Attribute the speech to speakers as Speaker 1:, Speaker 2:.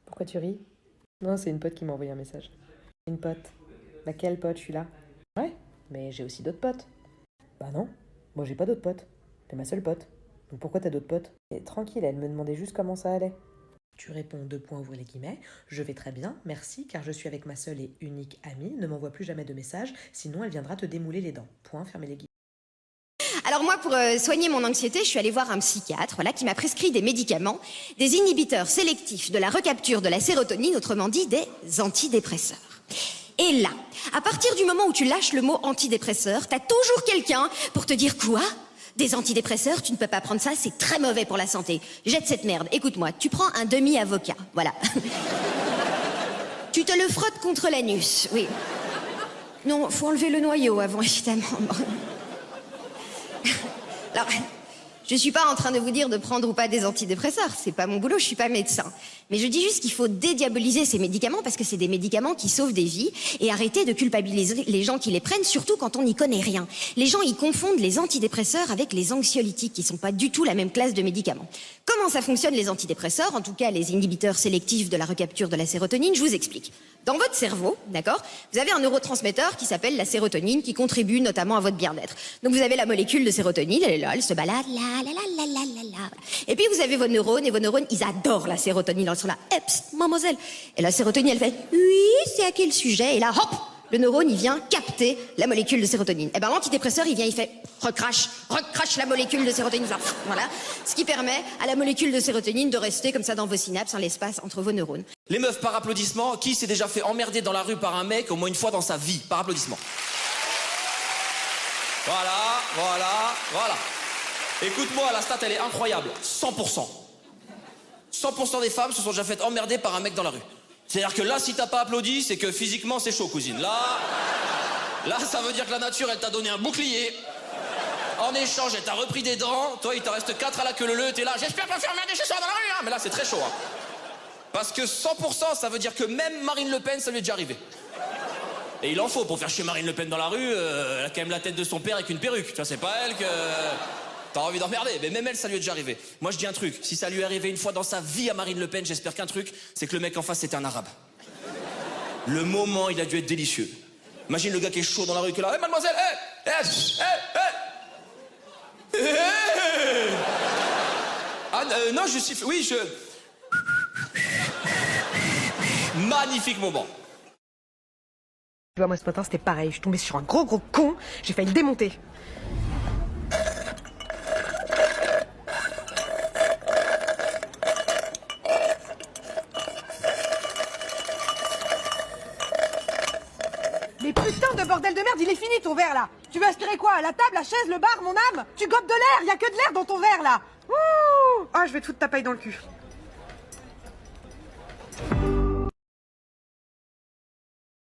Speaker 1: Pourquoi tu ris? Non, c'est une pote qui m'a envoyé un message. Une pote? Bah quelle pote? Je suis là. Ouais, mais j'ai aussi d'autres potes. Bah non, moi j'ai pas d'autres potes. T'es ma seule pote. Donc pourquoi t'as d'autres potes? Et tranquille, elle me demandait juste comment ça allait. Tu réponds deux points, ouvrez les guillemets. Je vais très bien, merci, car je suis avec ma seule et unique amie. Ne m'envoie plus jamais de messages, sinon elle viendra te démouler les dents. Point, fermez les guillemets.
Speaker 2: Alors moi, pour soigner mon anxiété, je suis allée voir un psychiatre, voilà, qui m'a prescrit des médicaments, des inhibiteurs sélectifs de la recapture de la sérotonine, autrement dit des antidépresseurs. Et là, à partir du moment où tu lâches le mot antidépresseur, t'as toujours quelqu'un pour te dire quoi? Des antidépresseurs, tu ne peux pas prendre ça, c'est très mauvais pour la santé. Jette cette merde, écoute-moi, tu prends un demi-avocat, voilà. Tu te le frottes contre l'anus, oui. Non, faut enlever le noyau avant, évidemment. Alors, je suis pas en train de vous dire de prendre ou pas des antidépresseurs, c'est pas mon boulot, je suis pas médecin. Mais je dis juste qu'il faut dédiaboliser ces médicaments parce que c'est des médicaments qui sauvent des vies et arrêter de culpabiliser les gens qui les prennent, surtout quand on n'y connaît rien. Les gens, ils confondent les antidépresseurs avec les anxiolytiques qui sont pas du tout la même classe de médicaments. Comment ça fonctionne les antidépresseurs, en tout cas les inhibiteurs sélectifs de la recapture de la sérotonine, je vous explique. Dans votre cerveau, d'accord, vous avez un neurotransmetteur qui s'appelle la sérotonine qui contribue notamment à votre bien-être. Donc vous avez la molécule de sérotonine, elle est là, elle se balade, là. Et puis vous avez vos neurones, et vos neurones, ils adorent la sérotonine, ils sont là, mademoiselle. Et la sérotonine, elle fait, oui, c'est à quel sujet? Et là, hop, le neurone, il vient capter la molécule de sérotonine. Et ben l'antidépresseur, il vient, il fait, recrache la molécule de sérotonine, voilà. Ce qui permet à la molécule de sérotonine de rester comme ça dans vos synapses, en l'espace entre vos neurones.
Speaker 3: Les meufs, par applaudissement, qui s'est déjà fait emmerder dans la rue par un mec au moins une fois dans sa vie? Par applaudissement. Voilà. Écoute-moi, la stat, elle est incroyable. 100%. 100% des femmes se sont déjà fait emmerder par un mec dans la rue. C'est-à-dire que là, si t'as pas applaudi, c'est que physiquement, c'est chaud, cousine. Là, ça veut dire que la nature, elle t'a donné un bouclier. En échange, elle t'a repris des dents. Toi, il t'en reste 4 à la queue leu. T'es là, j'espère pas faire emmerder ce soir dans la rue, hein. Mais là, c'est très chaud, hein. Parce que 100%, ça veut dire que même Marine Le Pen, ça lui est déjà arrivé. Et il en faut pour faire chier Marine Le Pen dans la rue. Elle a quand même la tête de son père avec une perruque. Tu vois, c'est pas elle que t'as envie d'emmerder. Mais même elle, ça lui est déjà arrivé. Moi, je dis un truc. Si ça lui est arrivé une fois dans sa vie à Marine Le Pen, j'espère qu'un truc, c'est que le mec en face, c'était un arabe. Le moment, il a dû être délicieux. Imagine le gars qui est chaud dans la rue, qui est là. Hé, mademoiselle, Ah, non, je suis... Oui, je... Magnifique moment.
Speaker 1: Tu vois, moi ce matin c'était pareil, je suis tombée sur un gros con, j'ai failli le démonter.
Speaker 4: Mais putain de bordel de merde, il est fini ton verre là. Tu veux aspirer quoi? La table, la chaise, le bar, mon âme? Tu gobes de l'air, y a que de l'air dans ton verre là.
Speaker 1: Ouh, ah, je vais te foutre ta paille dans le cul.